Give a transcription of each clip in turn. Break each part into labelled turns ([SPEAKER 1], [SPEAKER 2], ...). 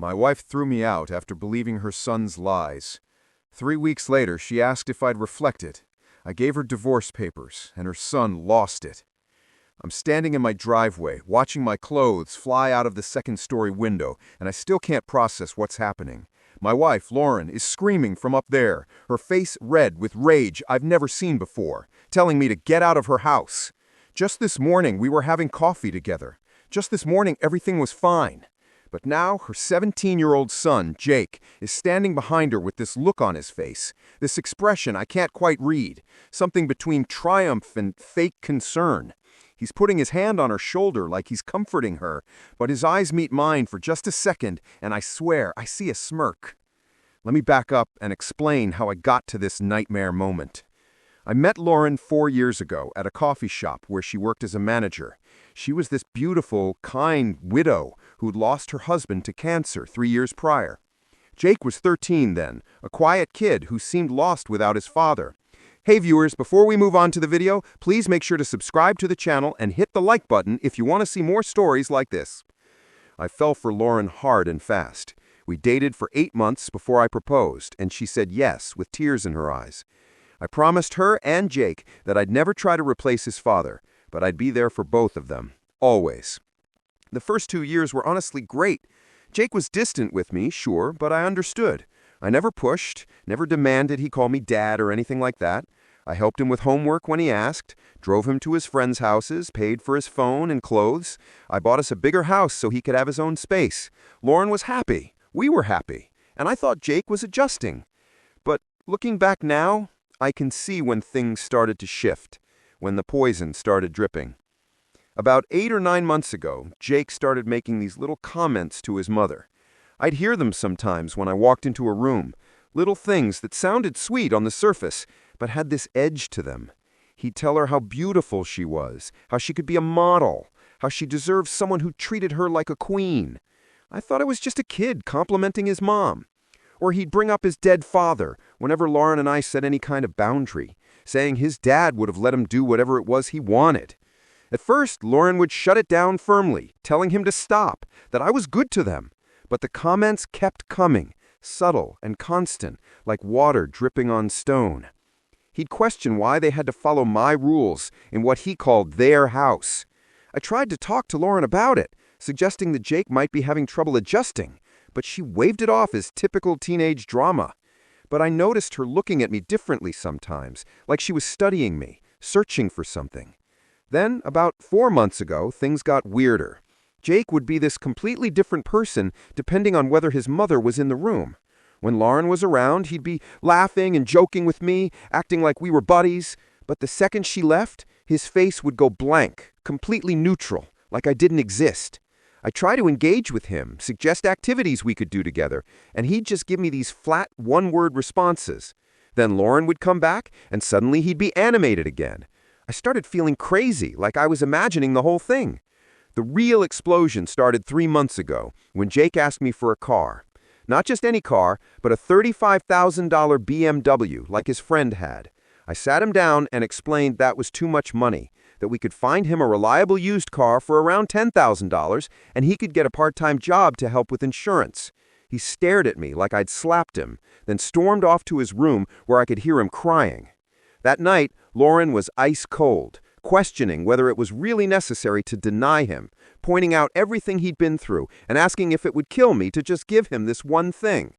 [SPEAKER 1] My wife threw me out after believing her son's lies. 3 weeks later, she asked if I'd reflected. I gave her divorce papers, and her son lost it. I'm standing in my driveway, watching my clothes fly out of the second-story window, and I still can't process what's happening. My wife, Lauren, is screaming from up there, her face red with rage I've never seen before, telling me to get out of her house. Just this morning, we were having coffee together. Just this morning, everything was fine. But now, her 17-year-old son, Jake, is standing behind her with this look on his face, this expression I can't quite read, something between triumph and fake concern. He's putting his hand on her shoulder like he's comforting her, but his eyes meet mine for just a second, and I swear I see a smirk. Let me back up and explain how I got to this nightmare moment. I met Lauren 4 years ago at a coffee shop where she worked as a manager. She was this beautiful, kind widow who'd lost her husband to cancer 3 years prior. Jake was 13 then, a quiet kid who seemed lost without his father. Hey viewers, before we move on to the video, please make sure to subscribe to the channel and hit the like button if you want to see more stories like this. I fell for Lauren hard and fast. We dated for 8 months before I proposed, and she said yes with tears in her eyes. I promised her and Jake that I'd never try to replace his father, but I'd be there for both of them, always. The first 2 years were honestly great. Jake was distant with me, sure, but I understood. I never pushed, never demanded he call me dad or anything like that. I helped him with homework when he asked, drove him to his friends' houses, paid for his phone and clothes. I bought us a bigger house so he could have his own space. Lauren was happy. We were happy. And I thought Jake was adjusting. But looking back now, I can see when things started to shift, when the poison started dripping. About 8 or 9 months ago, Jake started making these little comments to his mother. I'd hear them sometimes when I walked into a room, little things that sounded sweet on the surface, but had this edge to them. He'd tell her how beautiful she was, how she could be a model, how she deserved someone who treated her like a queen. I thought it was just a kid complimenting his mom. Or he'd bring up his dead father whenever Lauren and I set any kind of boundary, saying his dad would have let him do whatever it was he wanted. At first, Lauren would shut it down firmly, telling him to stop, that I was good to them. But the comments kept coming, subtle and constant, like water dripping on stone. He'd question why they had to follow my rules in what he called their house. I tried to talk to Lauren about it, suggesting that Jake might be having trouble adjusting, but she waved it off as typical teenage drama. But I noticed her looking at me differently sometimes, like she was studying me, searching for something. Then, about 4 months ago, things got weirder. Jake would be this completely different person depending on whether his mother was in the room. When Lauren was around, he'd be laughing and joking with me, acting like we were buddies. But the second she left, his face would go blank, completely neutral, like I didn't exist. I try to engage with him, suggest activities we could do together, and he'd just give me these flat, one-word responses. Then Lauren would come back, and suddenly he'd be animated again. I started feeling crazy, like I was imagining the whole thing. The real explosion started 3 months ago, when Jake asked me for a car. Not just any car, but a $35,000 BMW, like his friend had. I sat him down and explained that was too much money, that we could find him a reliable used car for around $10,000, and he could get a part-time job to help with insurance. He stared at me like I'd slapped him, then stormed off to his room where I could hear him crying. That night, Lauren was ice cold, questioning whether it was really necessary to deny him, pointing out everything he'd been through and asking if it would kill me to just give him this one thing.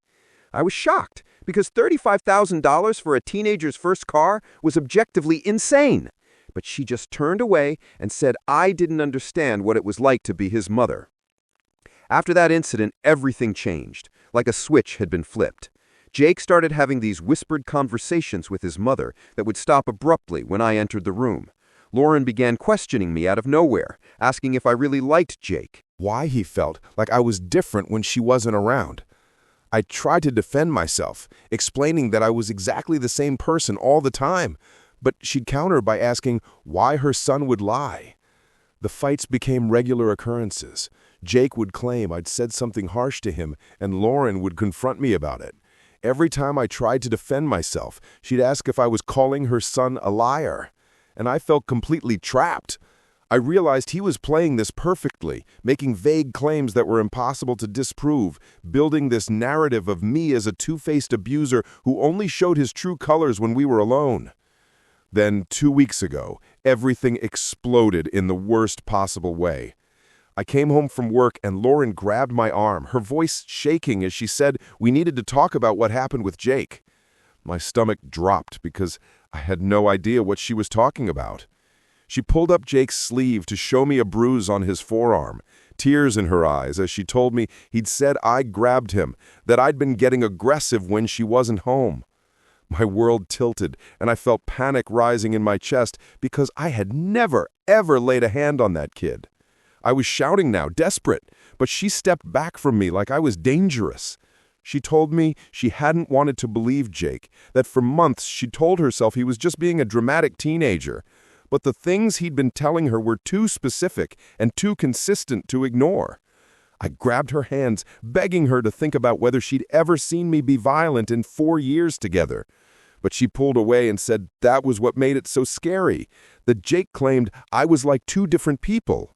[SPEAKER 1] I was shocked, because $35,000 for a teenager's first car was objectively insane. But she just turned away and said I didn't understand what it was like to be his mother. After that incident, everything changed, like a switch had been flipped. Jake started having these whispered conversations with his mother that would stop abruptly when I entered the room. Lauren began questioning me out of nowhere, asking if I really liked Jake,
[SPEAKER 2] why he felt like I was different when she wasn't around. I tried to defend myself, explaining that I was exactly the same person all the time, but she'd counter by asking why her son would lie. The fights became regular occurrences. Jake would claim I'd said something harsh to him, and Lauren would confront me about it. Every time I tried to defend myself, she'd ask if I was calling her son a liar. And I felt completely trapped. I realized he was playing this perfectly, making vague claims that were impossible to disprove, building this narrative of me as a two-faced abuser who only showed his true colors when we were alone. Then, 2 weeks ago, everything exploded in the worst possible way. I came home from work and Lauren grabbed my arm, her voice shaking as she said we needed to talk about what happened with Jake. My stomach dropped because I had no idea what she was talking about. She pulled up Jake's sleeve to show me a bruise on his forearm, tears in her eyes as she told me he'd said I grabbed him, that I'd been getting aggressive when she wasn't home. My world tilted, and I felt panic rising in my chest because I had never, ever laid a hand on that kid. I was shouting now, desperate, but she stepped back from me like I was dangerous. She told me she hadn't wanted to believe Jake, that for months she'd told herself he was just being a dramatic teenager. But the things he'd been telling her were too specific and too consistent to ignore. I grabbed her hands, begging her to think about whether she'd ever seen me be violent in 4 years together. But she pulled away and said that was what made it so scary, that Jake claimed I was like two different people.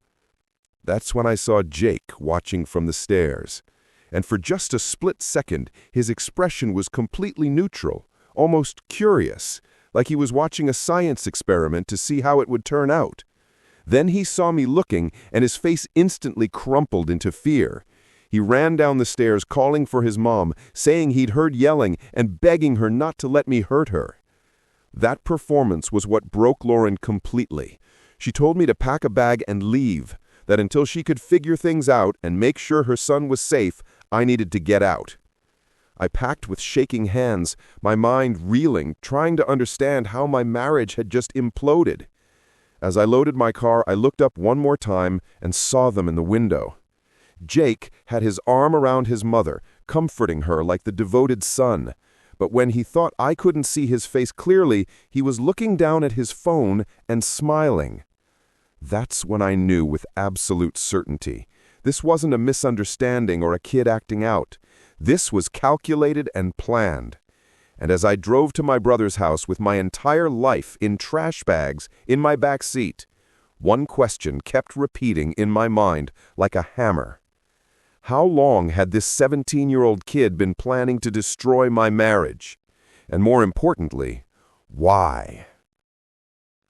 [SPEAKER 2] That's when I saw Jake watching from the stairs. And for just a split second, his expression was completely neutral, almost curious, like he was watching a science experiment to see how it would turn out. Then he saw me looking, and his face instantly crumpled into fear. He ran down the stairs calling for his mom, saying he'd heard yelling and begging her not to let me hurt her. That performance was what broke Lauren completely. She told me to pack a bag and leave, that until she could figure things out and make sure her son was safe, I needed to get out. I packed with shaking hands, my mind reeling, trying to understand how my marriage had just imploded. As I loaded my car, I looked up one more time and saw them in the window. Jake had his arm around his mother, comforting her like the devoted son. But when he thought I couldn't see his face clearly, he was looking down at his phone and smiling. That's when I knew with absolute certainty. This wasn't a misunderstanding or a kid acting out. This was calculated and planned. And as I drove to my brother's house with my entire life in trash bags in my back seat, one question kept repeating in my mind like a hammer. How long had this 17-year-old kid been planning to destroy my marriage? And more importantly, why?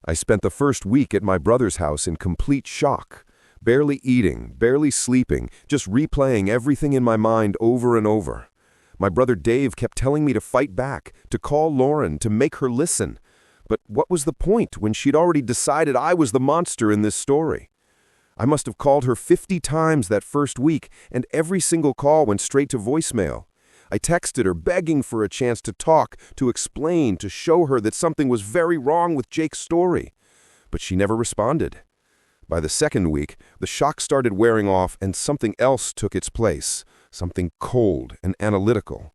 [SPEAKER 2] I spent the first week at my brother's house in complete shock, barely eating, barely sleeping, just replaying everything in my mind over and over. My brother Dave kept telling me to fight back, to call Lauren, to make her listen. But what was the point when she'd already decided I was the monster in this story? I must have called her 50 times that first week, and every single call went straight to voicemail. I texted her, begging for a chance to talk, to explain, to show her that something was very wrong with Jake's story. But she never responded. By the second week, the shock started wearing off and something else took its place, something cold and analytical.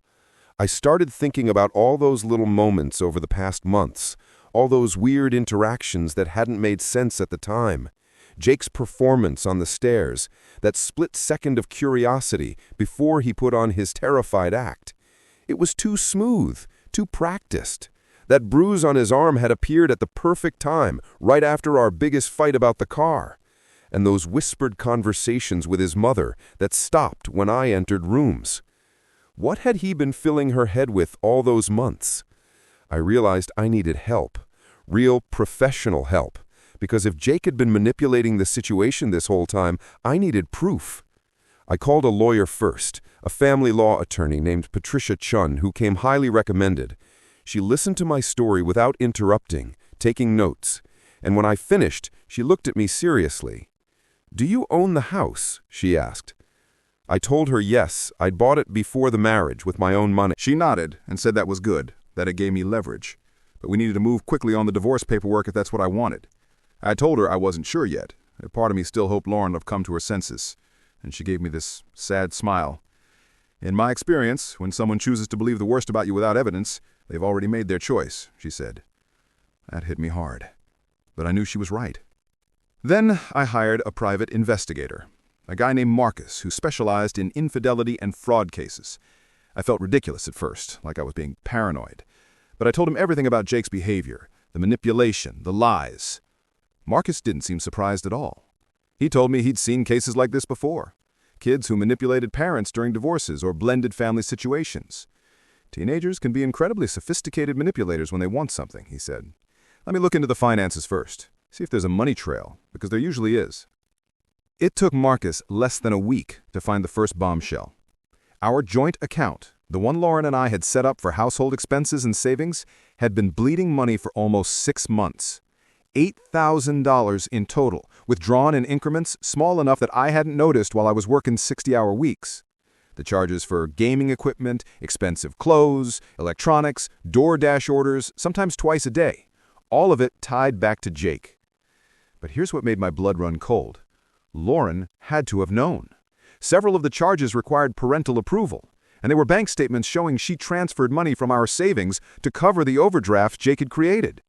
[SPEAKER 2] I started thinking about all those little moments over the past months, all those weird interactions that hadn't made sense at the time. Jake's performance on the stairs, that split second of curiosity before he put on his terrified act. It was too smooth, too practiced. That bruise on his arm had appeared at the perfect time, right after our biggest fight about the car. And those whispered conversations with his mother that stopped when I entered rooms. What had he been filling her head with all those months? I realized I needed help, real professional help. Because if Jake had been manipulating the situation this whole time, I needed proof. I called a lawyer first, a family law attorney named Patricia Chun, who came highly recommended. She listened to my story without interrupting, taking notes. And when I finished, she looked at me seriously. "Do you own the house?" she asked. I told her yes, I'd bought it before the marriage with my own money.
[SPEAKER 1] She nodded and said that was good, that it gave me leverage. But we needed to move quickly on the divorce paperwork if that's what I wanted. I told her I wasn't sure yet. A part of me still hoped Lauren would have come to her senses. And she gave me this sad smile. "In my experience, when someone chooses to believe the worst about you without evidence, they've already made their choice," she said. That hit me hard. But I knew she was right. Then I hired a private investigator, a guy named Marcus who specialized in infidelity and fraud cases. I felt ridiculous at first, like I was being paranoid. But I told him everything about Jake's behavior, the manipulation, the lies. Marcus didn't seem surprised at all. He told me he'd seen cases like this before. Kids who manipulated parents during divorces or blended family situations. Teenagers can be incredibly sophisticated manipulators when they want something, he said. Let me look into the finances first, see if there's a money trail, because there usually is. It took Marcus less than a week to find the first bombshell. Our joint account, the one Lauren and I had set up for household expenses and savings, had been bleeding money for almost 6 months. $8,000 in total, withdrawn in increments small enough that I hadn't noticed while I was working 60-hour weeks. The charges for gaming equipment, expensive clothes, electronics, DoorDash orders, sometimes twice a day. All of it tied back to Jake. But here's what made my blood run cold. Lauren had to have known. Several of the charges required parental approval, and there were bank statements showing she transferred money from our savings to cover the overdraft Jake had created.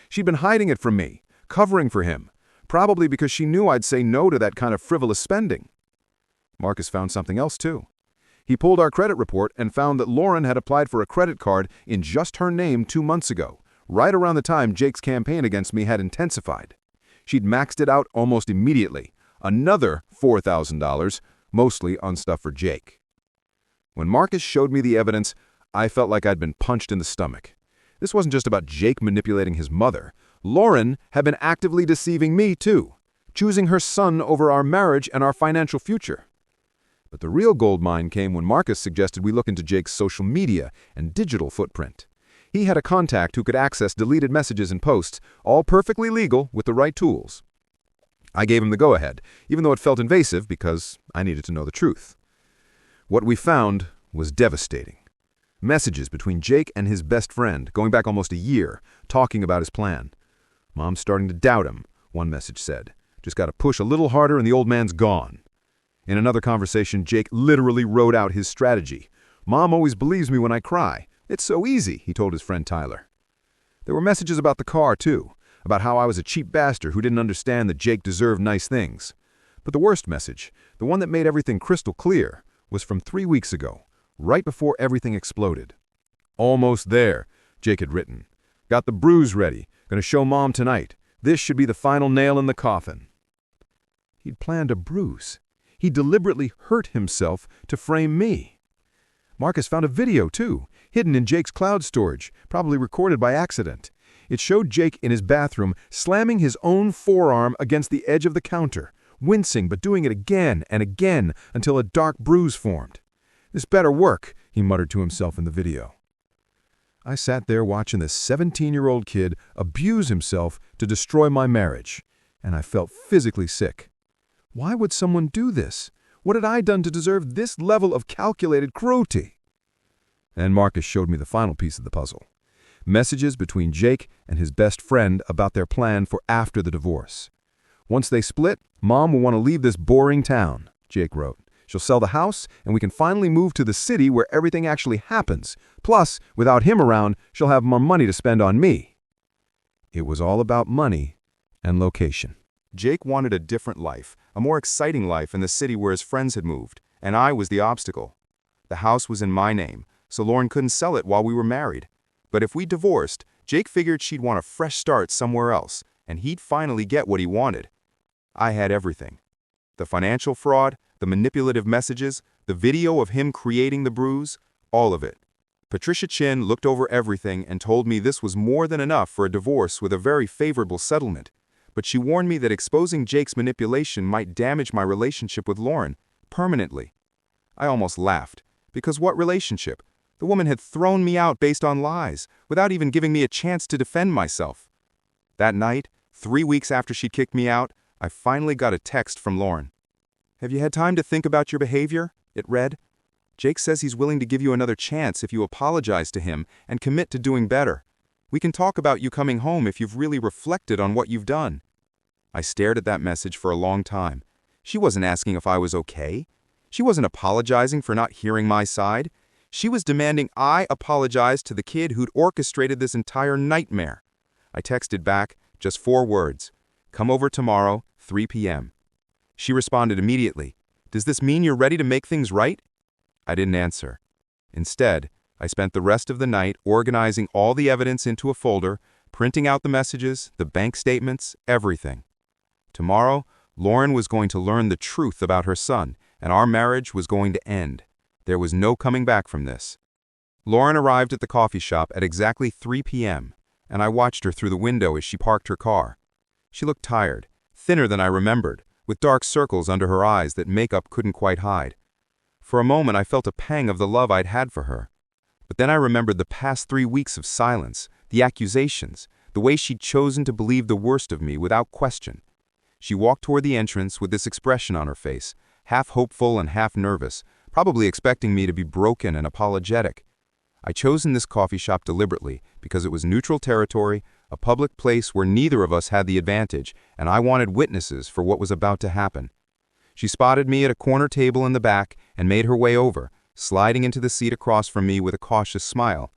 [SPEAKER 1] She'd been hiding it from me, covering for him, probably because she knew I'd say no to that kind of frivolous spending. Marcus found something else, too. He pulled our credit report and found that Lauren had applied for a credit card in just her name 2 months ago, right around the time Jake's campaign against me had intensified. She'd maxed it out almost immediately, another $4,000, mostly on stuff for Jake. When Marcus showed me the evidence, I felt like I'd been punched in the stomach. This wasn't just about Jake manipulating his mother. Lauren had been actively deceiving me, too, choosing her son over our marriage and our financial future. But the real gold mine came when Marcus suggested we look into Jake's social media and digital footprint. He had a contact who could access deleted messages and posts, all perfectly legal with the right tools. I gave him the go-ahead, even though it felt invasive because I needed to know the truth. What we found was devastating. Messages between Jake and his best friend, going back almost a year, talking about his plan. "Mom's starting to doubt him," one message said. "Just got to push a little harder and the old man's gone." In another conversation, Jake literally wrote out his strategy. "Mom always believes me when I cry. It's so easy," he told his friend Tyler. There were messages about the car, too, about how I was a cheap bastard who didn't understand that Jake deserved nice things. But the worst message, the one that made everything crystal clear, was from 3 weeks ago, right before everything exploded. "Almost there," Jake had written. "Got the bruise ready. Gonna show Mom tonight. This should be the final nail in the coffin." He'd planned a bruise. He deliberately hurt himself to frame me. Marcus found a video, too, hidden in Jake's cloud storage, probably recorded by accident. It showed Jake in his bathroom slamming his own forearm against the edge of the counter, wincing but doing it again and again until a dark bruise formed. "This better work," he muttered to himself in the video. I sat there watching this 17-year-old kid abuse himself to destroy my marriage, and I felt physically sick. Why would someone do this? What had I done to deserve this level of calculated cruelty? And Marcus showed me the final piece of the puzzle. Messages between Jake and his best friend about their plan for after the divorce. "Once they split, Mom will want to leave this boring town," Jake wrote. "She'll sell the house, and we can finally move to the city where everything actually happens. Plus, without him around, she'll have more money to spend on me." It was all about money and location. Jake wanted a different life, a more exciting life in the city where his friends had moved, and I was the obstacle. The house was in my name, so Lauren couldn't sell it while we were married. But if we divorced, Jake figured she'd want a fresh start somewhere else, and he'd finally get what he wanted. I had everything. The financial fraud, the manipulative messages, the video of him creating the bruise, all of it. Patricia Chin looked over everything and told me this was more than enough for a divorce with a very favorable settlement. But she warned me that exposing Jake's manipulation might damage my relationship with Lauren permanently. I almost laughed, because what relationship? The woman had thrown me out based on lies, without even giving me a chance to defend myself. That night, 3 weeks after she kicked me out, I finally got a text from Lauren. "Have you had time to think about your behavior?" It read. "Jake says he's willing to give you another chance if you apologize to him and commit to doing better. We can talk about you coming home if you've really reflected on what you've done." I stared at that message for a long time. She wasn't asking if I was okay. She wasn't apologizing for not hearing my side. She was demanding I apologize to the kid who'd orchestrated this entire nightmare. I texted back, just 4 words. "Come over tomorrow, 3 p.m. She responded immediately. "Does this mean you're ready to make things right?" I didn't answer. Instead, I spent the rest of the night organizing all the evidence into a folder, printing out the messages, the bank statements, everything.
[SPEAKER 3] Tomorrow, Lauren was going to learn the truth about her son, and our marriage was going to end. There was no coming back from this. Lauren arrived at the coffee shop at exactly 3 p.m., and I watched her through the window as she parked her car. She looked tired, thinner than I remembered, with dark circles under her eyes that makeup couldn't quite hide. For a moment I felt a pang of the love I'd had for her. But then I remembered the past 3 weeks of silence, the accusations, the way she'd chosen to believe the worst of me without question. She walked toward the entrance with this expression on her face, half hopeful and half nervous, probably expecting me to be broken and apologetic. I chosen this coffee shop deliberately because it was neutral territory, a public place where neither of us had the advantage, and I wanted witnesses for what was about to happen. She spotted me at a corner table in the back and made her way over, sliding into the seat across from me with a cautious smile.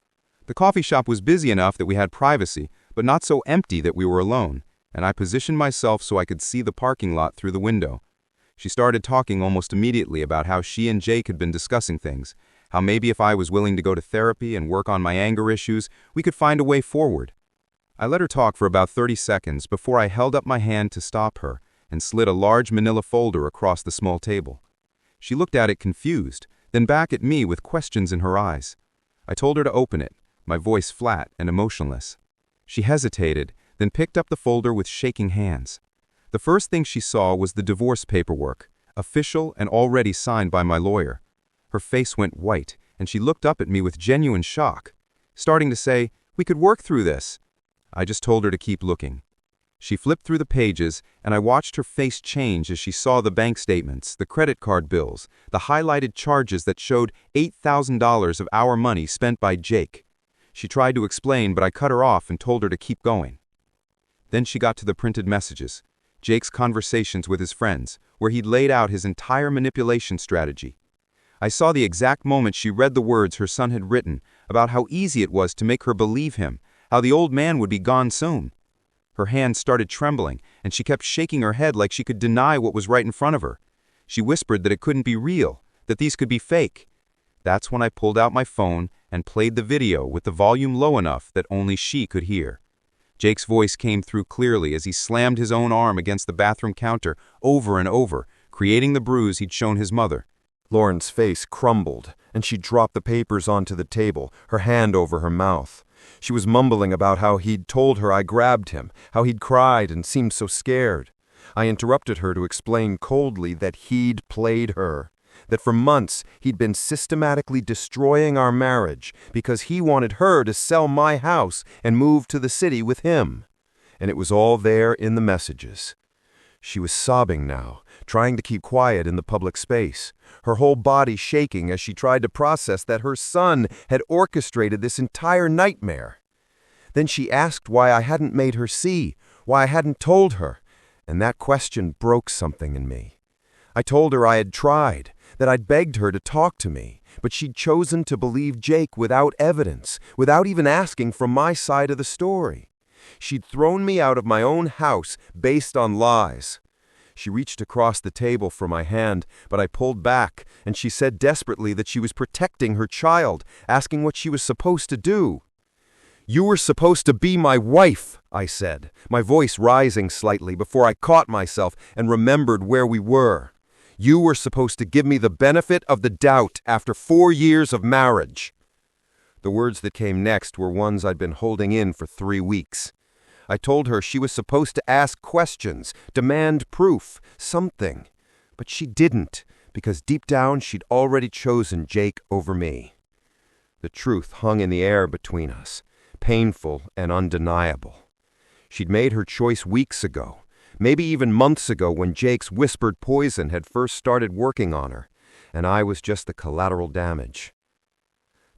[SPEAKER 3] The coffee shop was busy enough that we had privacy, but not so empty that we were alone, and I positioned myself so I could see the parking lot through the window. She started talking almost immediately about how she and Jake had been discussing things, how maybe if I was willing to go to therapy and work on my anger issues, we could find a way forward. I let her talk for about 30 seconds before I held up my hand to stop her and slid a large manila folder across the small table. She looked at it confused, then back at me with questions in her eyes. I told her to open it, my voice flat and emotionless. She hesitated, then picked up the folder with shaking hands. The first thing she saw was the divorce paperwork, official and already signed by my lawyer. Her face went white, and she looked up at me with genuine shock, starting to say, "We could work through this." I just told her to keep looking. She flipped through the pages, and I watched her face change as she saw the bank statements, the credit card bills, the highlighted charges that showed $8,000 of our money spent by Jake. She tried to explain, but I cut her off and told her to keep going. Then she got to the printed messages, Jake's conversations with his friends, where he'd laid out his entire manipulation strategy. I saw the exact moment she read the words her son had written about how easy it was to make her believe him, how the old man would be gone soon. Her hands started trembling, and she kept shaking her head like she could deny what was right in front of her. She whispered that it couldn't be real, that these could be fake. That's when I pulled out my phone and played the video with the volume low enough that only she could hear. Jake's voice came through clearly as he slammed his own arm against the bathroom counter over and over, creating the bruise he'd shown his mother.
[SPEAKER 2] Lauren's face crumbled, and she dropped the papers onto the table, her hand over her mouth. She was mumbling about how he'd told her I grabbed him, how he'd cried and seemed so scared. I interrupted her to explain coldly that he'd played her, that for months he'd been systematically destroying our marriage because he wanted her to sell my house and move to the city with him. And it was all there in the messages. She was sobbing now, trying to keep quiet in the public space, her whole body shaking as she tried to process that her son had orchestrated this entire nightmare. Then she asked why I hadn't made her see, why I hadn't told her, and that question broke something in me. I told her I had tried, that I'd begged her to talk to me, but she'd chosen to believe Jake without evidence, without even asking from my side of the story. She'd thrown me out of my own house based on lies. She reached across the table for my hand, but I pulled back, and she said desperately that she was protecting her child, asking what she was supposed to do. "You were supposed to be my wife," I said, my voice rising slightly before I caught myself and remembered where we were. "You were supposed to give me the benefit of the doubt after 4 years of marriage." The words that came next were ones I'd been holding in for 3 weeks. I told her she was supposed to ask questions, demand proof, something. But she didn't, because deep down she'd already chosen Jake over me. The truth hung in the air between us, painful and undeniable. She'd made her choice weeks ago, maybe even months ago when Jake's whispered poison had first started working on her, and I was just the collateral damage.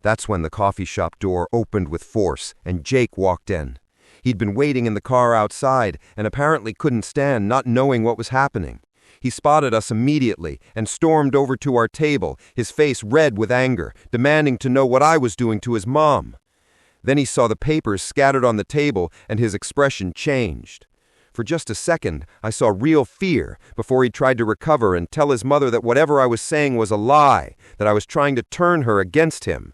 [SPEAKER 2] That's when the coffee shop door opened with force, and Jake walked in. He'd been waiting in the car outside and apparently couldn't stand not knowing what was happening. He spotted us immediately and stormed over to our table, his face red with anger, demanding to know what I was doing to his mom. Then he saw the papers scattered on the table and his expression changed. For just a second, I saw real fear before he tried to recover and tell his mother that whatever I was saying was a lie, that I was trying to turn her against him.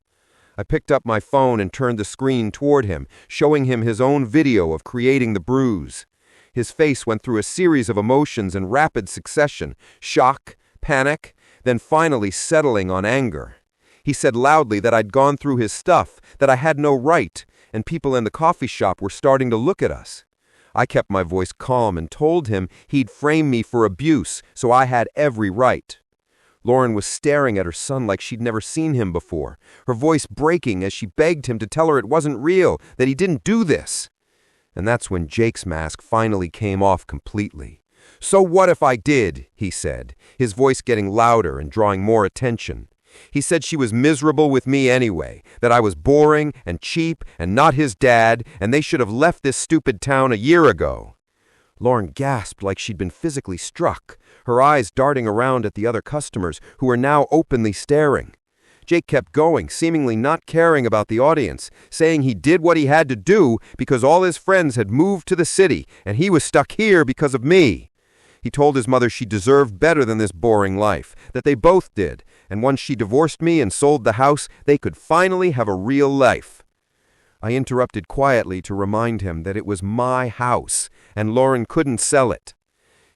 [SPEAKER 2] I picked up my phone and turned the screen toward him, showing him his own video of creating the bruise. His face went through a series of emotions in rapid succession: shock, panic, then finally settling on anger. He said loudly that I'd gone through his stuff, that I had no right, and people in the coffee shop were starting to look at us. I kept my voice calm and told him he'd framed me for abuse, so I had every right. Lauren was staring at her son like she'd never seen him before, her voice breaking as she begged him to tell her it wasn't real, that he didn't do this. And that's when Jake's mask finally came off completely. "So what if I did?" he said, his voice getting louder and drawing more attention. He said she was miserable with me anyway, that I was boring and cheap and not his dad, and they should have left this stupid town a year ago. Lauren gasped like she'd been physically struck, her eyes darting around at the other customers who were now openly staring. Jake kept going, seemingly not caring about the audience, saying he did what he had to do because all his friends had moved to the city and he was stuck here because of me. He told his mother she deserved better than this boring life, that they both did, and once she divorced me and sold the house, they could finally have a real life. I interrupted quietly to remind him that it was my house, and Lauren couldn't sell it.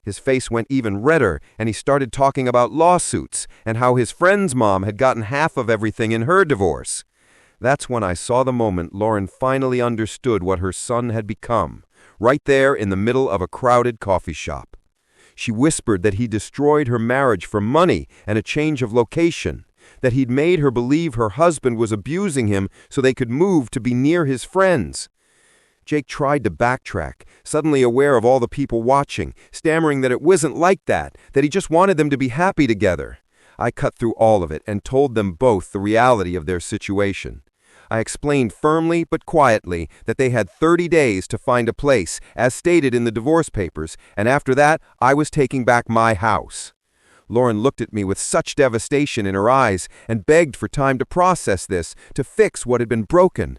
[SPEAKER 2] His face went even redder, and he started talking about lawsuits, and how his friend's mom had gotten half of everything in her divorce. That's when I saw the moment Lauren finally understood what her son had become, right there in the middle of a crowded coffee shop. She whispered that he destroyed her marriage for money and a change of location, that he'd made her believe her husband was abusing him so they could move to be near his friends. Jake tried to backtrack, suddenly aware of all the people watching, stammering that it wasn't like that he just wanted them to be happy together. I cut through all of it and told them both the reality of their situation. I explained firmly but quietly that they had 30 days to find a place, as stated in the divorce papers, and after that, I was taking back my house. Lauren looked at me with such devastation in her eyes and begged for time to process this, to fix what had been broken.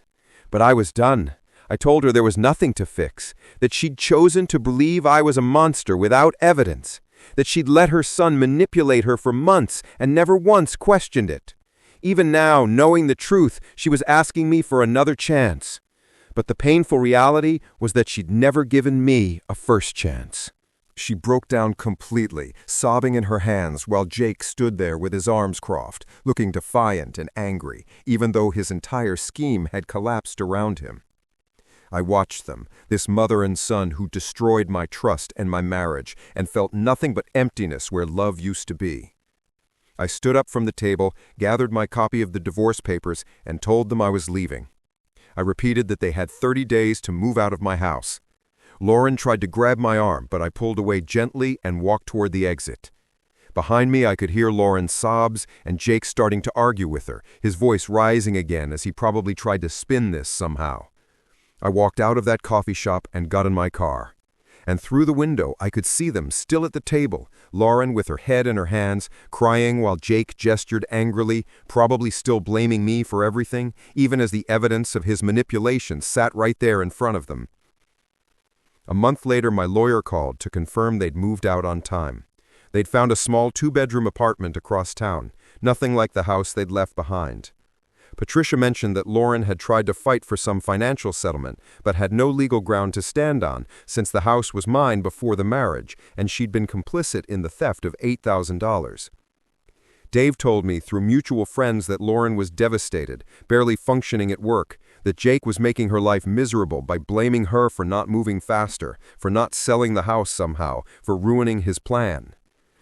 [SPEAKER 2] But I was done. I told her there was nothing to fix, that she'd chosen to believe I was a monster without evidence, that she'd let her son manipulate her for months and never once questioned it. Even now, knowing the truth, she was asking me for another chance. But the painful reality was that she'd never given me a first chance.
[SPEAKER 1] She broke down completely, sobbing in her hands while Jake stood there with his arms crossed, looking defiant and angry, even though his entire scheme had collapsed around him. I watched them, this mother and son who destroyed my trust and my marriage, and felt nothing but emptiness where love used to be. I stood up from the table, gathered my copy of the divorce papers, and told them I was leaving. I repeated that they had 30 days to move out of my house. Lauren tried to grab my arm, but I pulled away gently and walked toward the exit. Behind me, I could hear Lauren's sobs and Jake starting to argue with her, his voice rising again as he probably tried to spin this somehow. I walked out of that coffee shop and got in my car. And through the window, I could see them still at the table, Lauren with her head in her hands, crying while Jake gestured angrily, probably still blaming me for everything, even as the evidence of his manipulation sat right there in front of them. A month later, my lawyer called to confirm they'd moved out on time. They'd found a small 2-bedroom apartment across town, nothing like the house they'd left behind. Patricia mentioned that Lauren had tried to fight for some financial settlement, but had no legal ground to stand on, since the house was mine before the marriage, and she'd been complicit in the theft of $8,000. Dave told me through mutual friends that Lauren was devastated, barely functioning at work, that Jake was making her life miserable by blaming her for not moving faster, for not selling the house somehow, for ruining his plan.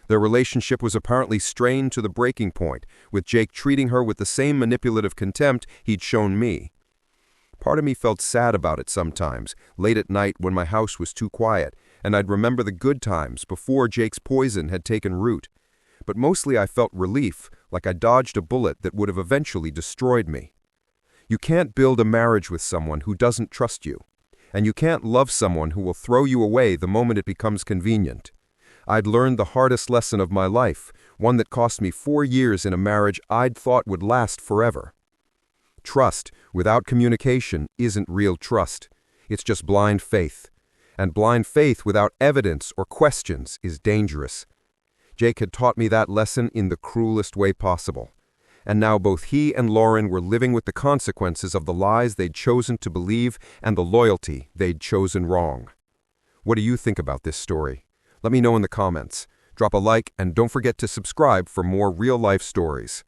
[SPEAKER 1] Their relationship was apparently strained to the breaking point, with Jake treating her with the same manipulative contempt he'd shown me. Part of me felt sad about it sometimes, late at night when my house was too quiet, and I'd remember the good times before Jake's poison had taken root. But mostly I felt relief, like I dodged a bullet that would have eventually destroyed me. You can't build a marriage with someone who doesn't trust you, and you can't love someone who will throw you away the moment it becomes convenient. I'd learned the hardest lesson of my life, one that cost me 4 years in a marriage I'd thought would last forever. Trust without communication isn't real trust. It's just blind faith. And blind faith without evidence or questions is dangerous. Jake had taught me that lesson in the cruelest way possible. And now both he and Lauren were living with the consequences of the lies they'd chosen to believe and the loyalty they'd chosen wrong. What do you think about this story? Let me know in the comments. Drop a like and don't forget to subscribe for more real-life stories.